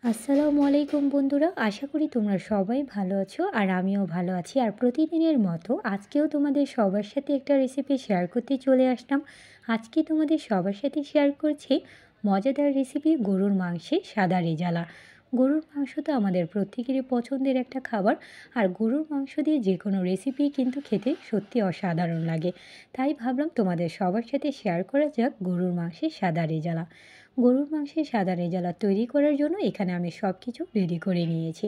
আসসালামু আলাইকুম বন্ধুরা, আশা করি তোমরা সবাই ভালো আছো আর আমিও ভালো আছি। আর প্রতিদিনের মতো আজকেও তোমাদের সবার সাথে একটা রেসিপি শেয়ার করতে চলে আসলাম। আজকে তোমাদের সবার সাথে শেয়ার করছি মজাদার রেসিপি গরুর মাংসের সাদা রেজালা। গরুর মাংস তো আমাদের প্রত্যেকেরই পছন্দের একটা খাবার, আর গরুর মাংস দিয়ে যে কোনো রেসিপি কিন্তু খেতে সত্যি অসাধারণ লাগে। তাই ভাবলাম তোমাদের সবার সাথে শেয়ার করা যাক গরুর মাংসের সাদা রেজালা। গরুর মাংসের সাদা রেজালা তৈরি করার জন্য এখানে আমি সব কিছু রেডি করে নিয়েছি।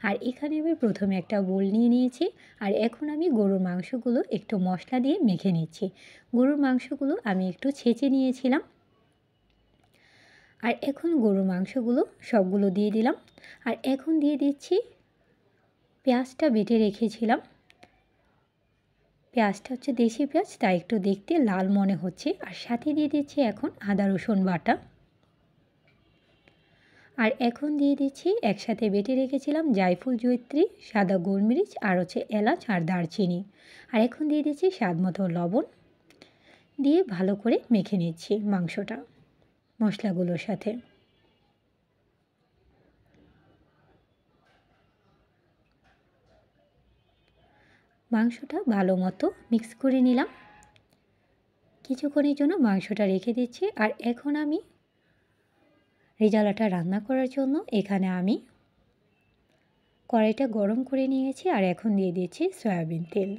আর এখানে আমি প্রথমে একটা বোল নিয়ে নিয়েছি। আর এখন আমি গরুর মাংসগুলো একটু মশলা দিয়ে মেখে নিচ্ছি। গরুর মাংসগুলো আমি একটু ছেঁচে নিয়েছিলাম। আর এখন গরুর মাংসগুলো সবগুলো দিয়ে দিলাম। আর এখন দিয়ে দিচ্ছি পেঁয়াজটা বেটে রেখেছিলাম। পেঁয়াজটা হচ্ছে দেশি পেঁয়াজ, তাই একটু দেখতে লাল মনে হচ্ছে। আর সাথে দিয়ে দিচ্ছি এখন আদা রসুন বাটা। আর এখন দিয়ে দিচ্ছি একসাথে বেটে রেখেছিলাম জায়ফল, জয়িত্রী, সাদা গোলমরিচ আর হচ্ছে এলাচ আর দারচিনি। আর এখন দিয়ে দিচ্ছি স্বাদ মতো লবণ, দিয়ে ভালো করে মেখে নিচ্ছি মাংসটা মশলাগুলোর সাথে। মাংসটা ভালো মতো মিক্স করে নিলাম। কিছুক্ষণের জন্য মাংসটা রেখে দিচ্ছি। আর এখন আমি রেজালাটা রান্না করার জন্য এখানে আমি কড়াইটা গরম করে নিয়েছি। আর এখন দিয়ে দিচ্ছি সয়াবিন তেল।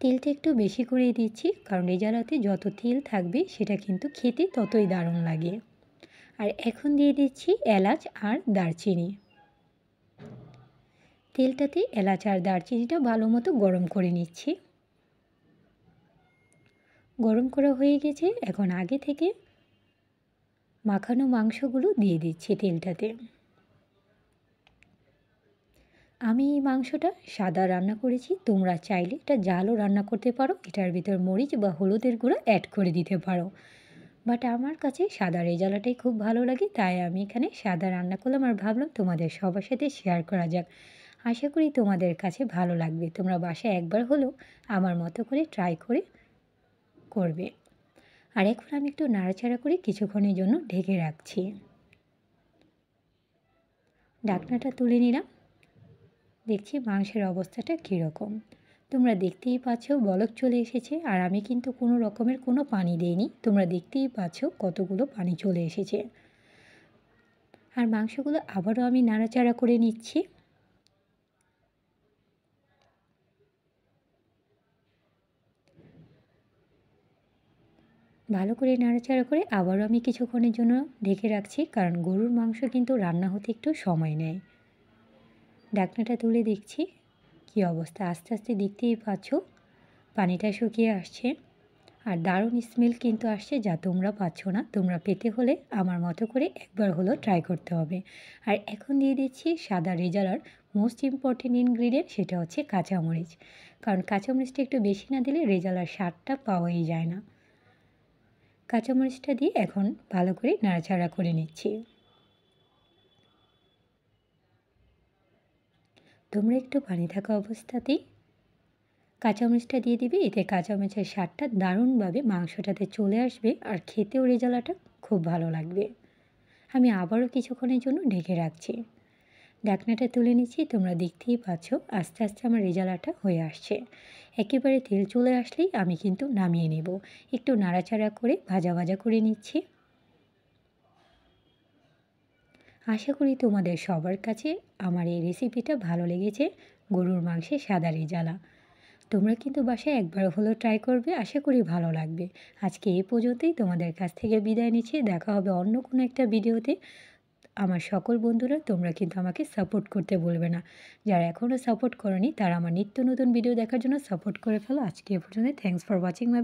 তেলটা একটু বেশি করে দিচ্ছি, কারণ রেজালাতে যত তেল থাকবে সেটা কিন্তু খেতে ততই দারুণ লাগে। আর এখন দিয়ে দিচ্ছি এলাচ আর দারচিনি। তেলটাতে এলাচ আর দারচিনিটা ভালো মতো গরম করে নিচ্ছি। গরম করা হয়ে গেছে। এখন আগে থেকে মাখানো মাংসগুলো দিয়ে দিচ্ছি তেলটাতে। আমি এই মাংসটা সাদা রান্না করেছি, তোমরা চাইলে এটা জালও রান্না করতে পারো, এটার ভিতর মরিচ বা হলুদের গুঁড়ো অ্যাড করে দিতে পারো। বাট আমার কাছে সাদা রেজালাটাই খুব ভালো লাগে, তাই আমি এখানে সাদা রান্না করলাম। আর ভাবলাম তোমাদের সবার সাথে শেয়ার করা যাক। আশা করি তোমাদের কাছে ভালো লাগবে। তোমরা বাসায় একবার হলেও আমার মতো করে ট্রাই করে করবে। আর এখন আমি একটু নাড়াচাড়া করে কিছুক্ষণের জন্য ঢেকে রাখছি। ঢাকনাটা তুলে নিলাম। দেখছি মাংসের অবস্থাটা কীরকম। তোমরা দেখতেই পাচ্ছ বলক চলে এসেছে। আর আমি কিন্তু কোনো রকমের কোনো পানি দিইনি, তোমরা দেখতেই পাচ্ছ কতগুলো পানি চলে এসেছে। আর মাংসগুলো আবারও আমি নাড়াচাড়া করে নিচ্ছি। ভালো করে নাড়াচাড়া করে আবারও আমি কিছুক্ষণের জন্য ঢেকে রাখছি, কারণ গরুর মাংস কিন্তু রান্না হতে একটু সময় নেয়। ঢাকনাটা তুলে দেখছি কী অবস্থা। আস্তে আস্তে দেখতেই পাচ্ছ পানিটা শুকিয়ে আসছে। আর দারুণ স্মেল কিন্তু আসছে, যা তোমরা পাচ্ছ না। তোমরা পেতে হলে আমার মতো করে একবার হলেও ট্রাই করতে হবে। আর এখন দিয়ে দিচ্ছি সাদা রেজালার মোস্ট ইম্পর্টেন্ট ইনগ্রিডিয়েন্ট, সেটা হচ্ছে কাঁচামরিচ। কারণ কাঁচামরিচটা একটু বেশি না দিলে রেজালার স্বাদটা পাওয়াই যায় না। কাঁচামরিচটা দিয়ে এখন ভালো করে নাড়াচাড়া করে নিচ্ছি। তোমরা একটু পানি থাকা অবস্থাতেই কাঁচামরিচটা দিয়ে দিবে, এতে কাঁচামরিচের স্বাদটা দারুণভাবে মাংসটাতে চলে আসবে। আর খেতেও রেজালাটা খুব ভালো লাগবে। আমি আবারও কিছুক্ষণের জন্য ঢেকে রাখছি। ঢাকনাটা তুলে নিচ্ছি। তোমরা দেখতেই পাচ্ছ আস্তে আস্তে আমার রেজালাটা হয়ে আসছে। একেবারে তেল চলে আসলেই আমি কিন্তু নামিয়ে নেব। একটু নাড়াচাড়া করে ভাজা ভাজা করে নিচ্ছি। আশা করি তোমাদের সবার কাছে আমার এই রেসিপিটা ভালো লেগেছে, গরুর মাংসের সাদা রেজালা। তোমরা কিন্তু বাসায় একবার হলেও ট্রাই করবে, আশা করি ভালো লাগবে। আজকে এই পর্যন্তই, তোমাদের কাছ থেকে বিদায় নিচ্ছি। দেখা হবে অন্য কোনো একটা ভিডিওতে। আমার সকল বন্ধুরা, তোমরা কিন্তু আমাকে সাপোর্ট করতে ভুলবে না। যারা এখনও সাপোর্ট করনি তারা আমার নিত্য নতুন ভিডিও দেখার জন্য সাপোর্ট করে ফেলো। আজকে এ পর্যন্ত। Thanks for watching my